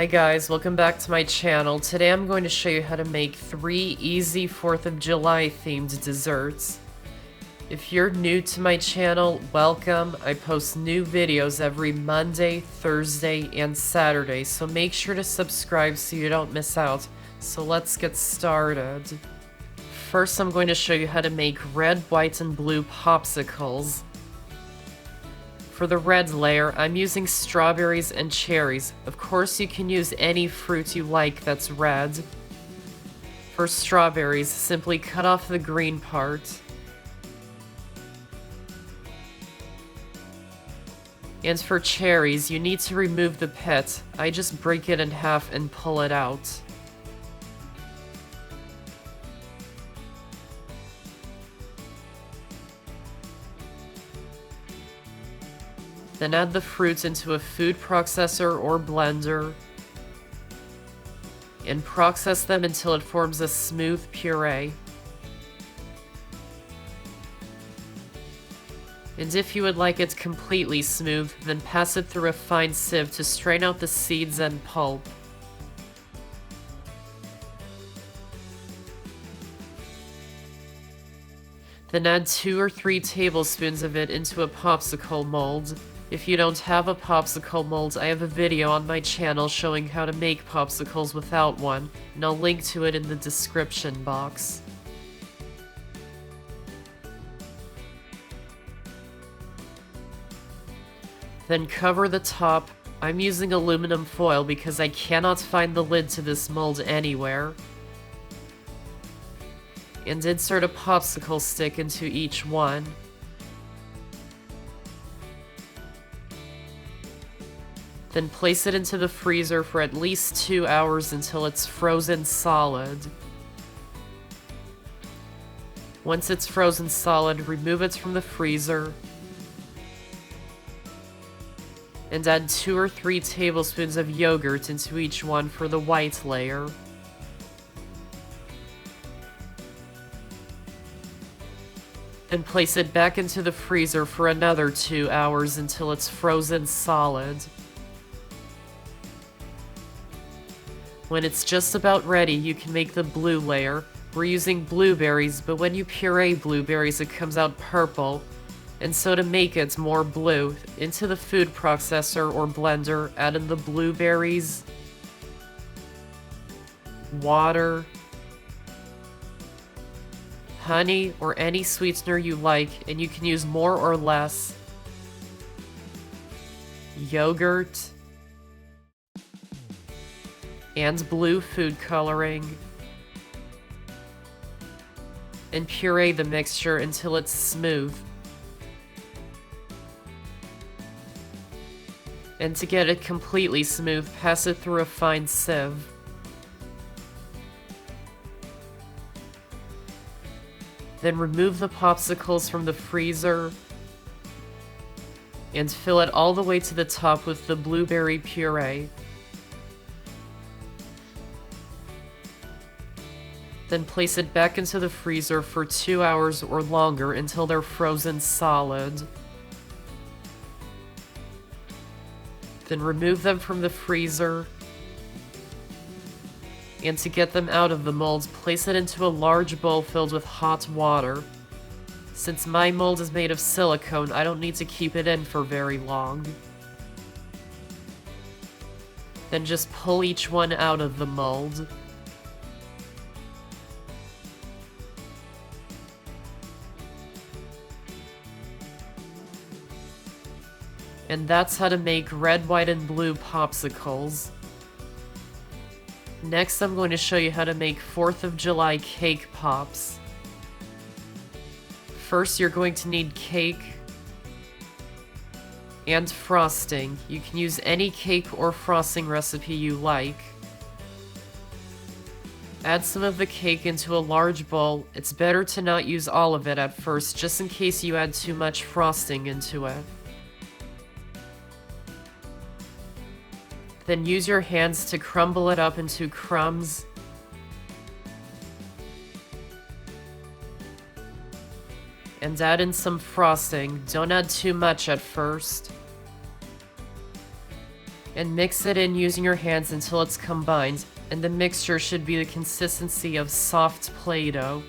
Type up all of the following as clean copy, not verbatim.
Hi guys, welcome back to my channel. Today I'm going to show you how to make 3 easy 4th of July themed desserts. If you're new to my channel, welcome. I post new videos every Monday, Thursday, and Saturday, so make sure to subscribe so you don't miss out. So let's get started. First I'm going to show you how to make red, white, and blue popsicles. For the red layer, I'm using strawberries and cherries. Of course, you can use any fruit you like that's red. For strawberries, simply cut off the green part. And for cherries, you need to remove the pit. I just break it in half and pull it out. Then add the fruits into a food processor or blender and process them until it forms a smooth puree. And if you would like it completely smooth, then pass it through a fine sieve to strain out the seeds and pulp. Then add 2 or 3 tablespoons of it into a popsicle mold. If you don't have a popsicle mold, I have a video on my channel showing how to make popsicles without one, and I'll link to it in the description box. Then cover the top. I'm using aluminum foil because I cannot find the lid to this mold anywhere. And insert a popsicle stick into each one. Then place it into the freezer for at least 2 hours until it's frozen solid. Once it's frozen solid, remove it from the freezer and add 2 or 3 tablespoons of yogurt into each one for the white layer. Then place it back into the freezer for another 2 hours until it's frozen solid. When it's just about ready, you can make the blue layer. We're using blueberries, but when you puree blueberries, it comes out purple. And so to make it more blue, into the food processor or blender, add in the blueberries, water, honey, or any sweetener you like, and you can use more or less, yogurt, and blue food coloring, and puree the mixture until it's smooth. And to get it completely smooth, pass it through a fine sieve. Then remove the popsicles from the freezer and fill it all the way to the top with the blueberry puree. Then place it back into the freezer for 2 hours or longer until they're frozen solid. Then remove them from the freezer. And to get them out of the mold, place it into a large bowl filled with hot water. Since my mold is made of silicone, I don't need to keep it in for very long. Then just pull each one out of the mold. And that's how to make red, white, and blue popsicles. Next, I'm going to show you how to make 4th of July cake pops. First, you're going to need cake and frosting. You can use any cake or frosting recipe you like. Add some of the cake into a large bowl. It's better to not use all of it at first, just in case you add too much frosting into it. Then use your hands to crumble it up into crumbs. And add in some frosting. Don't add too much at first. and mix it in using your hands until it's combined, and the mixture should be the consistency of soft Play-Doh.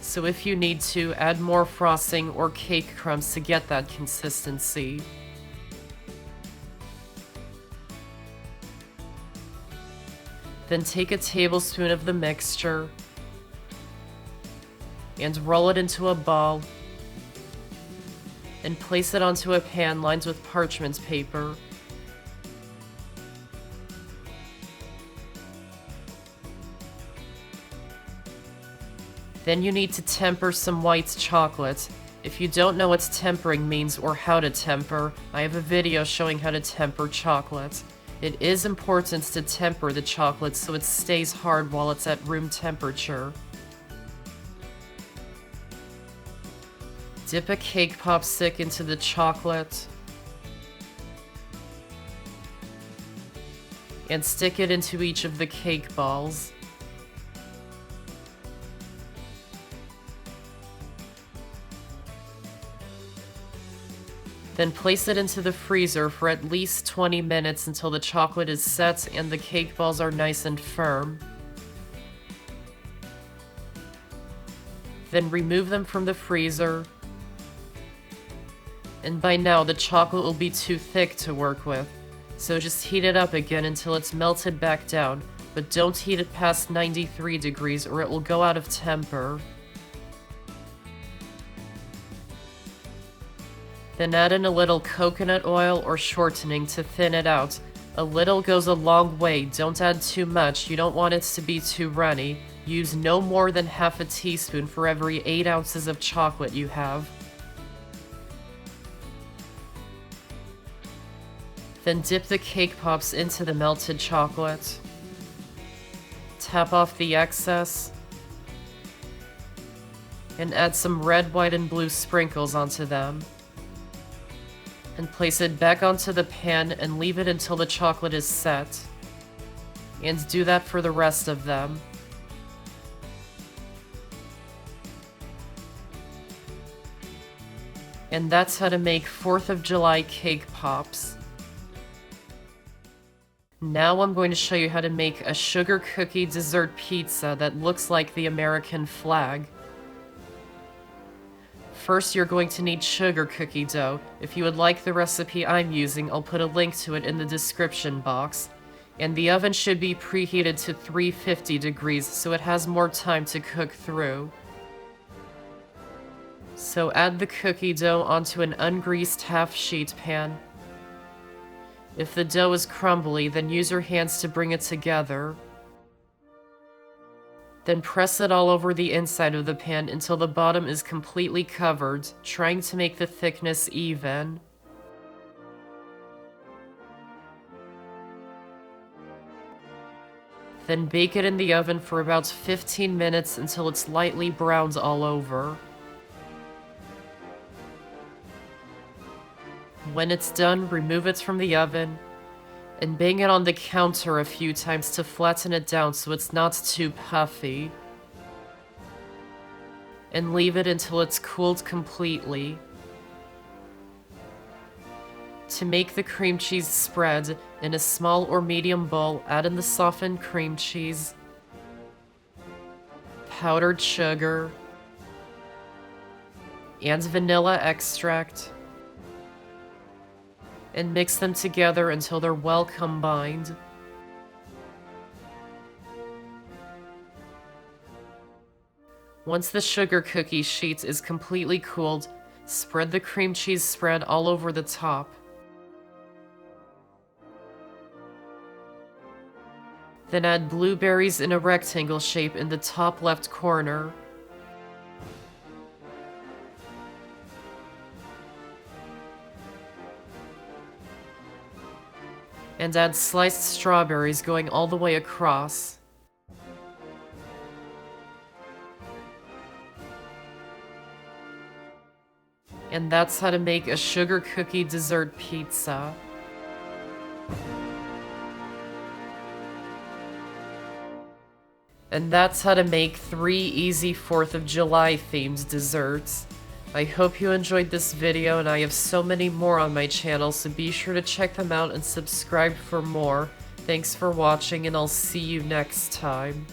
So if you need to, add more frosting or cake crumbs to get that consistency. Then take a tablespoon of the mixture and roll it into a ball and place it onto a pan lined with parchment paper. Then you need to temper some white chocolate. If you don't know what tempering means or how to temper, I have a video showing how to temper chocolate. It is important to temper the chocolate so it stays hard while it's at room temperature. Dip a cake popsicle into the chocolate and stick it into each of the cake balls. Then place it into the freezer for at least 20 minutes until the chocolate is set and the cake balls are nice and firm. Then remove them from the freezer. And by now the chocolate will be too thick to work with, so just heat it up again until it's melted back down, but don't heat it past 93 degrees or it will go out of temper. Then add in a little coconut oil or shortening to thin it out. A little goes a long way, don't add too much, you don't want it to be too runny. Use no more than half a teaspoon for every 8 ounces of chocolate you have. Then dip the cake pops into the melted chocolate. Tap off the excess. And add some red, white, and blue sprinkles onto them. And place it back onto the pan and leave it until the chocolate is set. And do that for the rest of them. And that's how to make 4th of July cake pops. Now I'm going to show you how to make a sugar cookie dessert pizza that looks like the American flag. First, you're going to need sugar cookie dough. If you would like the recipe I'm using, I'll put a link to it in the description box. And the oven should be preheated to 350 degrees so it has more time to cook through. So add the cookie dough onto an ungreased half-sheet pan. If the dough is crumbly, then use your hands to bring it together. Then press it all over the inside of the pan until the bottom is completely covered, trying to make the thickness even. Then bake it in the oven for about 15 minutes until it's lightly browned all over. When it's done, remove it from the oven and bang it on the counter a few times to flatten it down so it's not too puffy. And leave it until it's cooled completely. To make the cream cheese spread, in a small or medium bowl, add in the softened cream cheese, powdered sugar, and vanilla extract. And mix them together until they're well combined. Once the sugar cookie sheet is completely cooled, spread the cream cheese spread all over the top. Then add blueberries in a rectangle shape in the top left corner. And add sliced strawberries going all the way across. And that's how to make a sugar cookie dessert pizza. And that's how to make 3 easy 4th of July themed desserts. I hope you enjoyed this video, and I have so many more on my channel, so be sure to check them out and subscribe for more. Thanks for watching, and I'll see you next time.